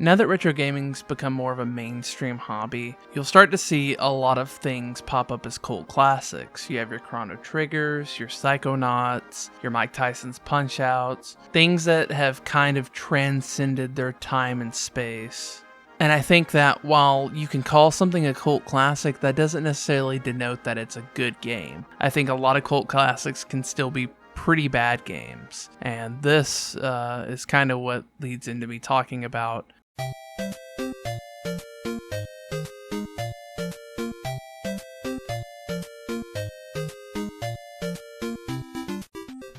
Now that retro gaming's become more of a mainstream hobby, you'll start to see a lot of things pop up as cult classics. You have your Chrono Triggers, your Psychonauts, your Mike Tyson's Punch-Outs, things that have kind of transcended their time and space. And I think that while you can call something a cult classic, that doesn't necessarily denote that it's a good game. I think a lot of cult classics can still be pretty bad games. And this is kind of what leads into me talking about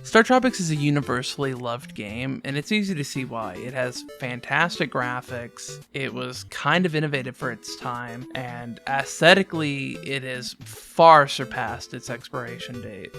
StarTropics is a universally loved game, and it's easy to see why. It has fantastic graphics, it was kind of innovative for its time, and aesthetically it has far surpassed its expiration date.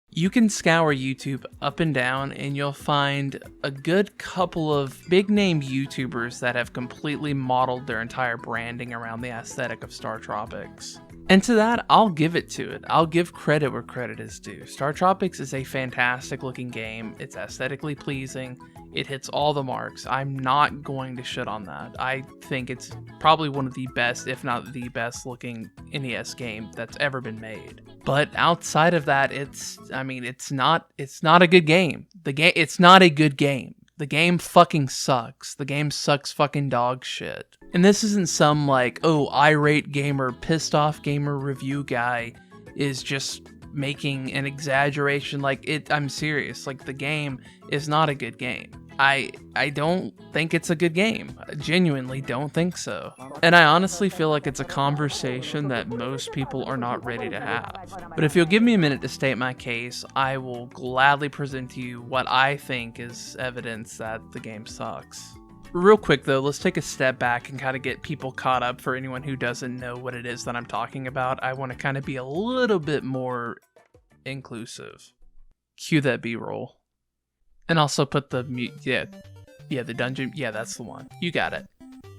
You can scour YouTube up and down and you'll find a good couple of big name YouTubers that have completely modeled their entire branding around the aesthetic of StarTropics. And to that, I'll give it to it. I'll give credit where credit is due. StarTropics is a fantastic looking game. It's aesthetically pleasing. It hits all the marks. I'm not going to shit on that. I think it's probably one of the best, if not the best looking NES game that's ever been made. But outside of that, it's not a good game. It's not a good game. The game fucking sucks. The game sucks fucking dog shit. And this isn't some like, oh, irate gamer, pissed off gamer review guy is just making an exaggeration. I'm serious. Like, the game is not a good game. I don't think it's a good game. I genuinely don't think so. And I honestly feel like it's a conversation that most people are not ready to have. But if you'll give me a minute to state my case, I will gladly present to you what I think is evidence that the game sucks. Real quick though, let's take a step back and kind of get people caught up. For anyone who doesn't know what it is that I'm talking about, I want to kind of be a little bit more inclusive. Cue that B-roll. And also put the the dungeon, that's the one. You got it.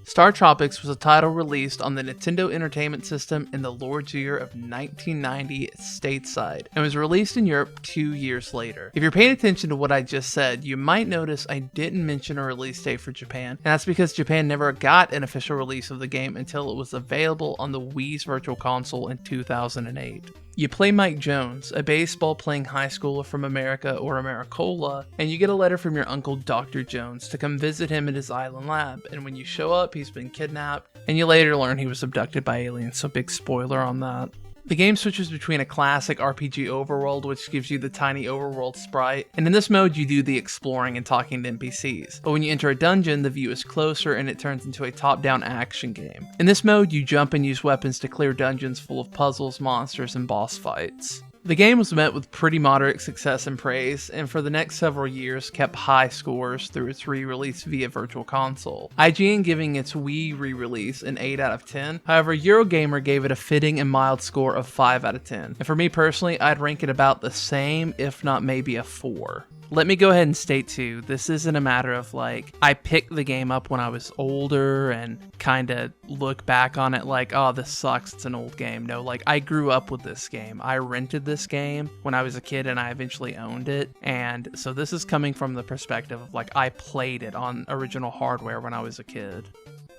StarTropics was a title released on the Nintendo Entertainment System in the Lord's year of 1990 stateside, and was released in Europe 2 years later. If you're paying attention to what I just said, you might notice I didn't mention a release date for Japan, and that's because Japan never got an official release of the game until it was available on the Wii's Virtual Console in 2008. You play Mike Jones, a baseball-playing high schooler from America or Americola, and you get a letter from your uncle Dr. Jones to come visit him at his island lab, and when you show up, he's been kidnapped, and you later learn he was abducted by aliens, so big spoiler on that. The game switches between a classic RPG overworld, which gives you the tiny overworld sprite, and in this mode you do the exploring and talking to NPCs. But when you enter a dungeon, the view is closer and it turns into a top-down action game. In this mode, you jump and use weapons to clear dungeons full of puzzles, monsters, and boss fights. The game was met with pretty moderate success and praise, and for the next several years kept high scores through its re-release via Virtual Console. IGN giving its Wii re-release an 8 out of 10, however Eurogamer gave it a fitting and mild score of 5 out of 10. And for me personally, I'd rank it about the same, if not maybe a 4. Let me go ahead and state too, this isn't a matter of like, I picked the game up when I was older and kind of look back on it like, oh, this sucks, it's an old game. No, like, I grew up with this game. I rented this game when I was a kid and I eventually owned it. And so this is coming from the perspective of like, I played it on original hardware when I was a kid.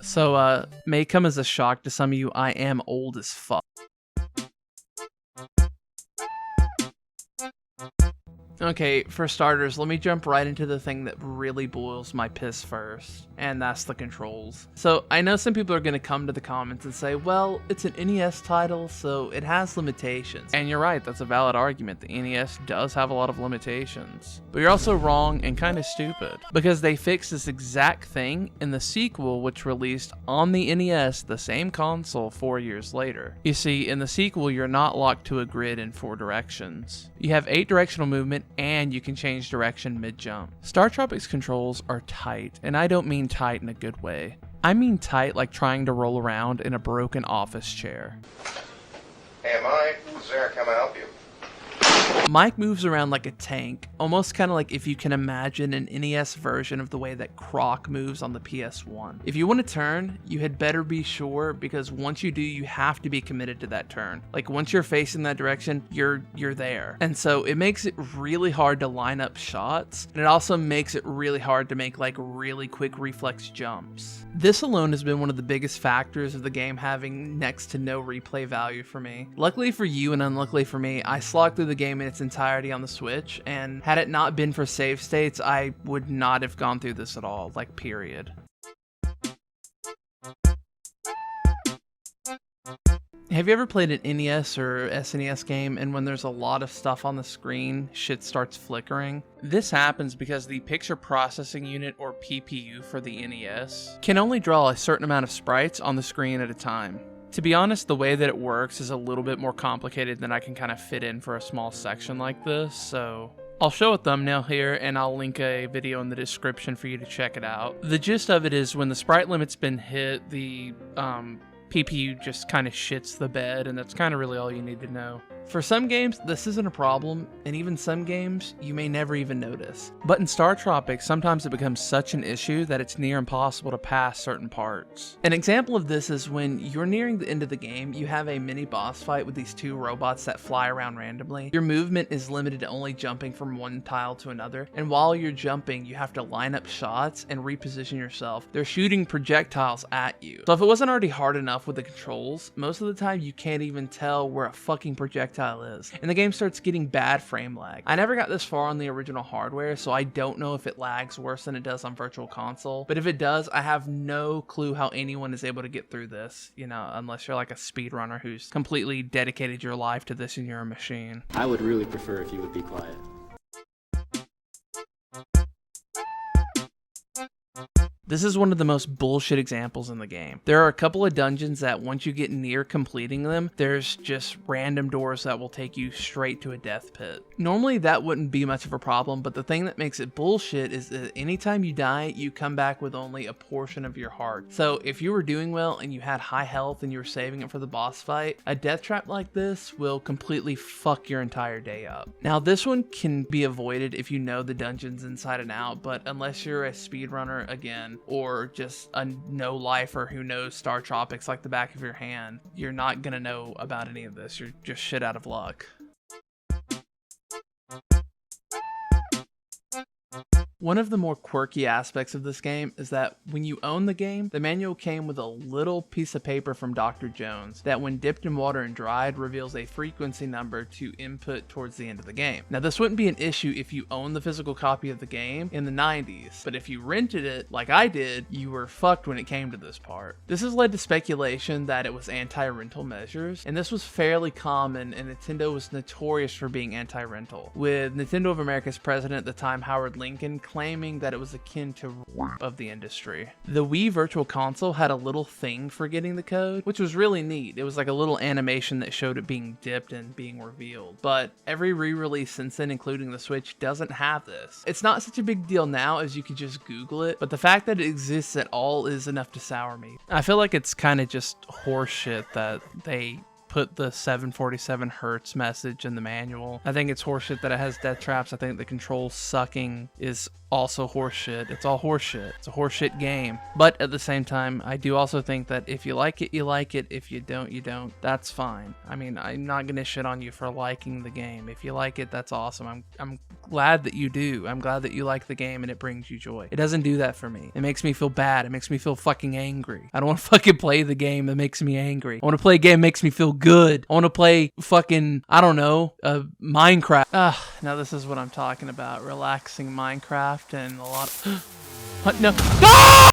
So, may come as a shock to some of you, I am old as fuck. Okay, for starters, let me jump right into the thing that really boils my piss first, and that's the controls. So, I know some people are going to come to the comments and say, well, it's an NES title, so it has limitations. And you're right, that's a valid argument. The NES does have a lot of limitations. But you're also wrong and kind of stupid, because they fixed this exact thing in the sequel, which released on the NES, the same console, 4 years later. You see, in the sequel, you're not locked to a grid in 4 directions. You have 8 directional movement, and you can change direction mid-jump. StarTropics controls are tight, and I don't mean tight in a good way. I mean tight like trying to roll around in a broken office chair. Hey, Mike, this is Eric. How may I help you? Mike moves around like a tank, almost kind of like if you can imagine an NES version of the way that Croc moves on the PS1. If you want to turn, you had better be sure, because once you do, you have to be committed to that turn. Like once you're facing that direction, you're there. And so it makes it really hard to line up shots, and it also makes it really hard to make like really quick reflex jumps. This alone has been one of the biggest factors of the game having next to no replay value for me. Luckily for you and unluckily for me, I slogged through the game in its entirety on the Switch, and had it not been for save states, I would not have gone through this at all, like period. Have you ever played an NES or SNES game and when there's a lot of stuff on the screen, shit starts flickering? This happens because the picture processing unit, or PPU for the NES, can only draw a certain amount of sprites on the screen at a time. To be honest, the way that it works is a little bit more complicated than I can kind of fit in for a small section like this, so I'll show a thumbnail here and I'll link a video in the description for you to check it out. The gist of it is when the sprite limit's been hit, the PPU just kind of shits the bed, and that's kind of really all you need to know. For some games, this isn't a problem, and even some games, you may never even notice. But in StarTropics, sometimes it becomes such an issue that it's near impossible to pass certain parts. An example of this is when you're nearing the end of the game, you have a mini boss fight with these two robots that fly around randomly. Your movement is limited to only jumping from one tile to another, and while you're jumping, you have to line up shots and reposition yourself. They're shooting projectiles at you. So if it wasn't already hard enough with the controls, most of the time you can't even tell where a fucking projectile is, and the game starts getting bad frame lag. I never got this far on the original hardware, so I don't know if it lags worse than it does on Virtual Console, but if it does, I have no clue how anyone is able to get through this, you know, unless you're like a speedrunner who's completely dedicated your life to this in your machine. I would really prefer if you would be quiet. This is one of the most bullshit examples in the game. There are a couple of dungeons that once you get near completing them, there's just random doors that will take you straight to a death pit. Normally that wouldn't be much of a problem, but the thing that makes it bullshit is that anytime you die, you come back with only a portion of your heart. So if you were doing well and you had high health and you were saving it for the boss fight, a death trap like this will completely fuck your entire day up. Now this one can be avoided if you know the dungeons inside and out, but unless you're a speedrunner, again, or just a no-lifer who knows StarTropics like the back of your hand, you're not gonna know about any of this. You're just shit out of luck. One of the more quirky aspects of this game is that when you own the game, the manual came with a little piece of paper from Dr. Jones that when dipped in water and dried reveals a frequency number to input towards the end of the game. Now this wouldn't be an issue if you owned the physical copy of the game in the 90s, but if you rented it like I did, you were fucked when it came to this part. This has led to speculation that it was anti-rental measures, and this was fairly common, and Nintendo was notorious for being anti-rental, with Nintendo of America's president at the time, Howard Lincoln, claiming that it was akin to of the industry. The Wii Virtual Console had a little thing for getting the code, which was really neat. It was like a little animation that showed it being dipped and being revealed. But every re-release since then, including the Switch, doesn't have this. It's not such a big deal now as you could just Google it, but the fact that it exists at all is enough to sour me. I feel like it's kind of just horseshit that they put the 747 hertz message in the manual. I think it's horseshit that it has death traps. I think the control sucking is also horseshit. It's all horseshit. It's a horseshit game. But at the same time, I do also think that if you like it, you like it. If you don't, you don't. That's fine. I mean, I'm not gonna shit on you for liking the game. If you like it, that's awesome. I'm glad that you do. I'm glad that you like the game and it brings you joy. It doesn't do that for me. It makes me feel bad. It makes me feel fucking angry. I don't want to fucking play the game that makes me angry. I want to play a game that makes me feel good. I want to play fucking, I don't know, Minecraft. Now this is what I'm talking about. Relaxing Minecraft and a lot of... What? No. Ah!